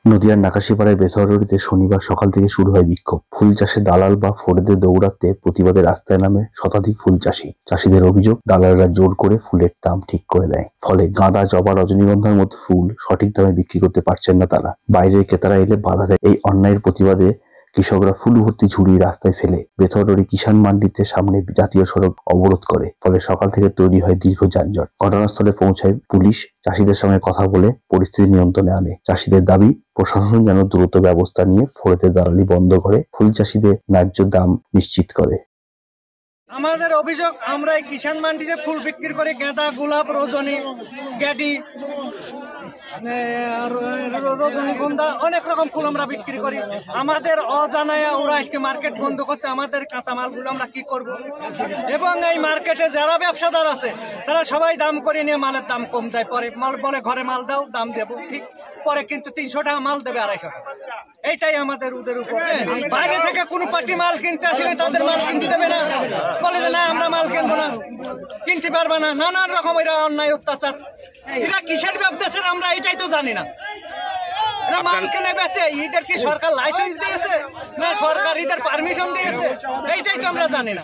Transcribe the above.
নদিয়ার নাকাশিপাড়ায় বেসরকারিতে শনিবার সকাল থেকে শুরু হয় বিক্ষোভ। ফুল চাষে দালাল বা ফোরেদের দৌরাত্ম্যে প্রতিবাদের রাস্তায় নামে শতাধিক ফুল চাষী। চাষীদের অভিযোগ, দালালরা জোর করে ফুলের দাম ঠিক করে দেয়। ফলে গাঁদা, জবা, রজনীগন্ধার মতো ফুল সঠিক দামে বিক্রি করতে পারছেন না তারা। বাইরের ক্রেতারা এলে বাধা দেয়। এই অন্যায়ের প্রতিবাদে কৃষকরা ফুল ভর্তি ঝুড়ি রাস্তায় ফেলে বেসরকারি কিষাণ মান্ডিতে সামনে জাতীয় সড়ক অবরোধ করে। ফলে সকাল থেকে তৈরি হয় দীর্ঘ যানজট। ঘটনাস্থলে পৌঁছায় পুলিশ, চাষীদের সঙ্গে কথা বলে পরিস্থিতি নিয়ন্ত্রণে আনে। চাষীদের দাবি, প্রশাসন যেন দ্রুত ব্যবস্থা নিয়ে ফোরেদের দালালি বন্ধ করে ফুল চাষীদের ন্যায্য দাম নিশ্চিত করে। আমাদের অভিযোগ, আমরা এই কিষাণ মান্ডিতে ফুল বিক্রি করি, গাঁদা, গোলাপ, রজনী, গ্যাডি, রজনীগন্ধা, অনেক রকম ফুল আমরা বিক্রি করি। আমাদের অজানায় ওরা আজকে মার্কেট বন্ধ করছে। আমাদের কাঁচামালগুলো আমরা কি করব? এবং এই মার্কেটে যারা ব্যবসাদার আছে তারা সবাই দাম করে নিয়ে মালের দাম কম দেয়। পরে মাল বলে ঘরে মাল দাও, দাম দেবো, ঠিক পরে কিন্তু 300 টাকা মাল দেবে, 250 টাকা। এইটাই আমাদের ওদের উপর। বাইরে থেকে কোনো পার্টি মাল কিনতে আসলে তাদের মাল কিনতে দেবে না, বলে যে না আমরা মাল কিনবো না, কিনতে পারবে না। নানান রকম এরা অন্যায় অত্যাচার। এরা কিসের ব্যবসা আমরা এটাই তো জানি না। এরা মাল কিনে বেচে, ঈদের কি সরকার লাইসেন্স দিয়েছে না সরকার ঈদের পারমিশন দিয়েছে? এইটাই তো আমরা জানি না।